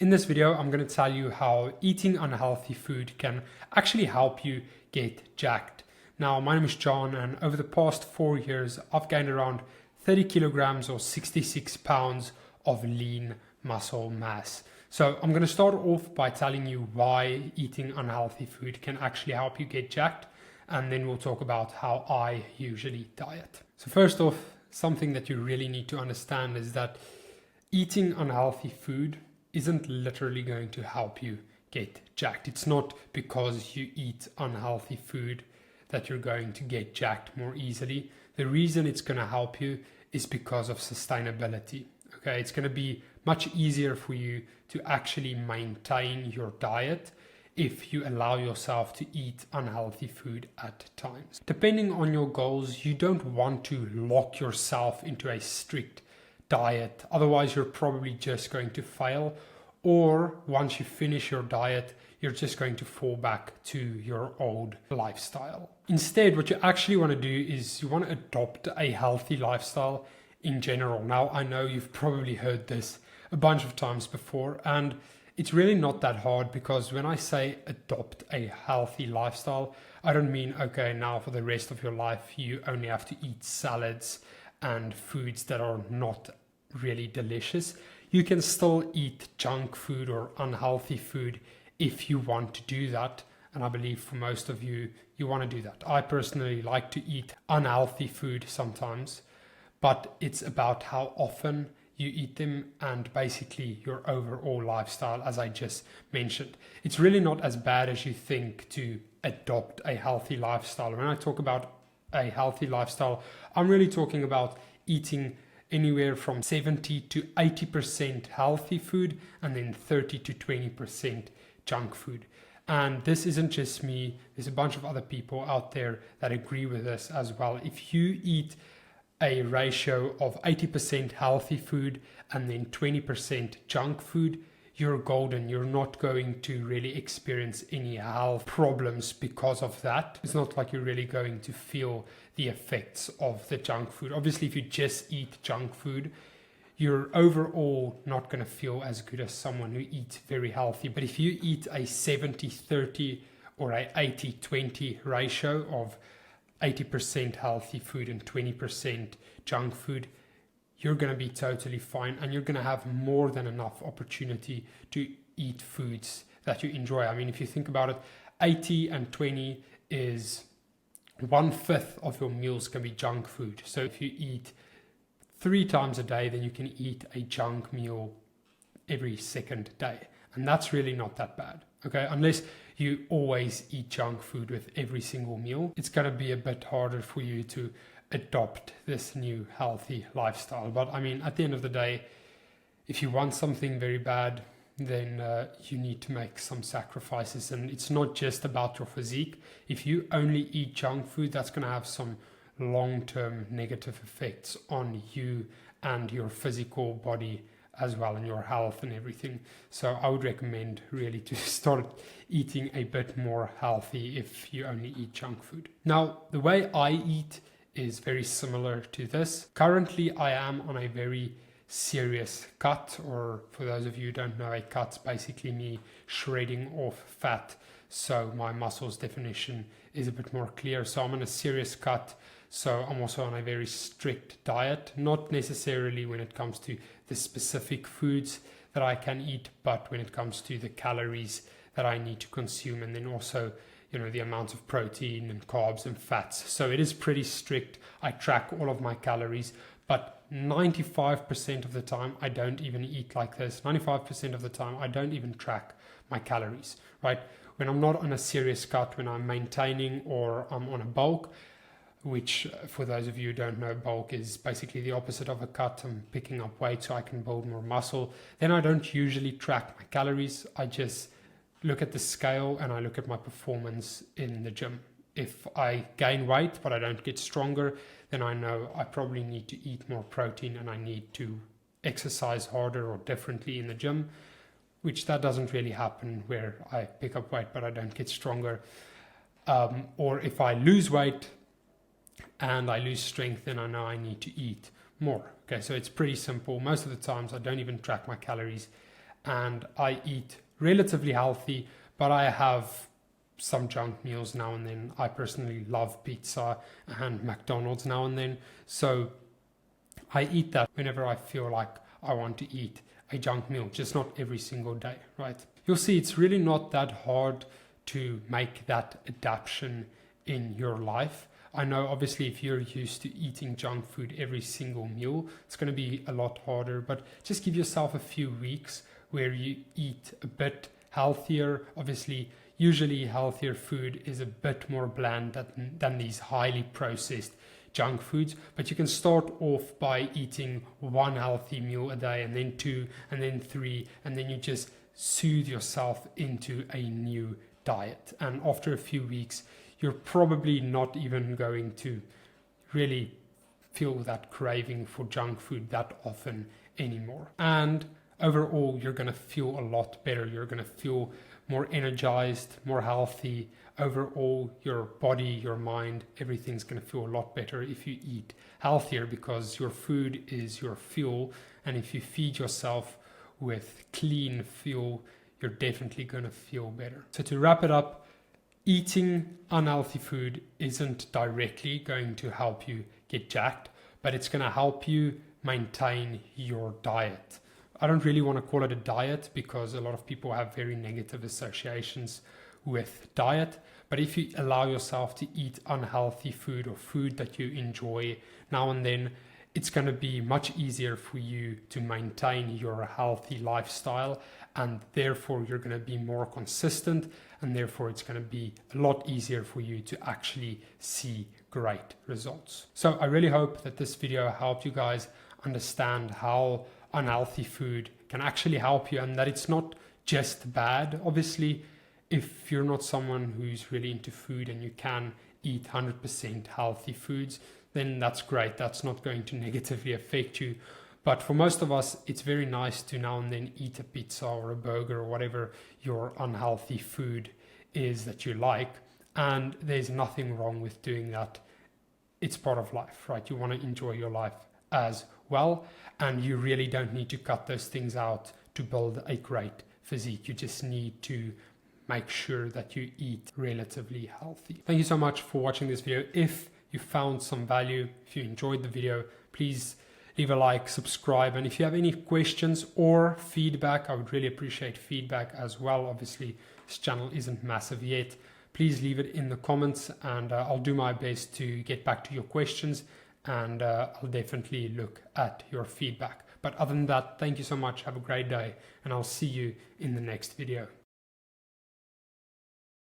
In this video, I'm going to tell you how eating unhealthy food can actually help you get jacked. Now, my name is John, and over the past 4 years, I've gained around 30 kilograms or 66 pounds of lean muscle mass. So I'm going to start off by telling you why eating unhealthy food can actually help you get jacked, and then we'll talk about how I usually diet. So first off, something that you really need to understand is that eating unhealthy food isn't literally going to help you get jacked. It's not because you eat unhealthy food that you're going to get jacked more easily. The reason it's going to help you is because of sustainability. Okay, it's going to be much easier for you to actually maintain your diet if you allow yourself to eat unhealthy food at times. Depending on your goals, you don't want to lock yourself into a strict diet. Otherwise, you're probably just going to fail. Or once you finish your diet, you're just going to fall back to your old lifestyle. Instead, what you actually want to do is you want to adopt a healthy lifestyle in general. Now, I know you've probably heard this a bunch of times before, and it's really not that hard, because when I say adopt a healthy lifestyle, I don't mean, okay, now for the rest of your life, you only have to eat salads and foods that are not really delicious. You can still eat junk food or unhealthy food if you want to do that. And I believe for most of you, you want to do that. I personally like to eat unhealthy food sometimes, but it's about how often you eat them and basically your overall lifestyle, as I just mentioned. It's really not as bad as you think to adopt a healthy lifestyle. When I talk about a healthy lifestyle, I'm really talking about eating anywhere from 70 to 80% healthy food and then 30 to 20% junk food. And this isn't just me, there's a bunch of other people out there that agree with this as well. If you eat a ratio of 80% healthy food and then 20% junk food, you're golden. You're not going to really experience any health problems because of that. It's not like you're really going to feel the effects of the junk food. Obviously, if you just eat junk food, you're overall not going to feel as good as someone who eats very healthy. But if you eat a 70-30 or a 80-20 ratio of 80% healthy food and 20% junk food, you're going to be totally fine, and you're going to have more than enough opportunity to eat foods that you enjoy. I mean, if you think about it, 80 and 20 is 1/5 of your meals can be junk food. So if you eat 3 times a day, then you can eat a junk meal every second day. And that's really not that bad, okay? Unless you always eat junk food with every single meal, it's going to be a bit harder for you to adopt this new healthy lifestyle. But I mean, at the end of the day, if you want something very bad, then you need to make some sacrifices. And it's not just about your physique. If you only eat junk food, that's going to have some long-term negative effects on you and your physical body as well, and your health and everything. So I would recommend really to start eating a bit more healthy if you only eat junk food. Now, the way I eat is very similar to this. Currently, I am on a very serious cut, or for those of you who don't know, a cut's basically me shredding off fat, so my muscles definition is a bit more clear. So I'm on a serious cut. So I'm also on a very strict diet, not necessarily when it comes to the specific foods that I can eat, but when it comes to the calories that I need to consume, and then also, you know, the amount of protein and carbs and fats. So it is pretty strict. I track all of my calories, but 95% of the time I don't even eat like this. 95% of the time I don't even track my calories, right? When I'm not on a serious cut, when I'm maintaining or I'm on a bulk, which for those of you who don't know, bulk is basically the opposite of a cut. I'm picking up weight so I can build more muscle. Then I don't usually track my calories. I just look at the scale and I look at my performance in the gym. If I gain weight but I don't get stronger, then I know I probably need to eat more protein and I need to exercise harder or differently in the gym, which that doesn't really happen where I pick up weight but I don't get stronger. Or if I lose weight and I lose strength, then I know I need to eat more. Okay, so it's pretty simple. Most of the times I don't even track my calories and I eat relatively healthy, but I have some junk meals now and then. I personally love pizza and McDonald's now and then, so I eat that whenever I feel like I want to eat a junk meal, just not every single day, right? You'll see it's really not that hard to make that adaptation in your life. I know obviously if you're used to eating junk food every single meal, it's going to be a lot harder, but just give yourself a few weeks where you eat a bit healthier. Obviously, usually healthier food is a bit more bland than these highly processed junk foods, but you can start off by eating one healthy meal a day, and then two, and then three, and then you just soothe yourself into a new diet. And after a few weeks, you're probably not even going to really feel that craving for junk food that often anymore. And overall, you're going to feel a lot better. You're going to feel more energized, more healthy. Overall, your body, your mind, everything's going to feel a lot better if you eat healthier, because your food is your fuel. And if you feed yourself with clean fuel, you're definitely going to feel better. So to wrap it up, eating unhealthy food isn't directly going to help you get jacked, but it's going to help you maintain your diet. I don't really want to call it a diet because a lot of people have very negative associations with diet. But if you allow yourself to eat unhealthy food or food that you enjoy now and then, it's going to be much easier for you to maintain your healthy lifestyle, and therefore you're going to be more consistent, and therefore it's going to be a lot easier for you to actually see great results. So I really hope that this video helped you guys understand how unhealthy food can actually help you, and that it's not just bad. Obviously, if you're not someone who's really into food and you can eat 100% healthy foods, then that's great. That's not going to negatively affect you. But for most of us, it's very nice to now and then eat a pizza or a burger or whatever your unhealthy food is that you like. And there's nothing wrong with doing that. It's part of life, right? You want to enjoy your life as well. And you really don't need to cut those things out to build a great physique. You just need to make sure that you eat relatively healthy. Thank you so much for watching this video. If you found some value, if you enjoyed the video, please leave a like, subscribe, and if you have any questions or feedback, I would really appreciate feedback as well. Obviously, this channel isn't massive yet. Please leave it in the comments, and I'll do my best to get back to your questions, and I'll definitely look at your feedback. But other than that, thank you so much. Have a great day, and I'll see you in the next video.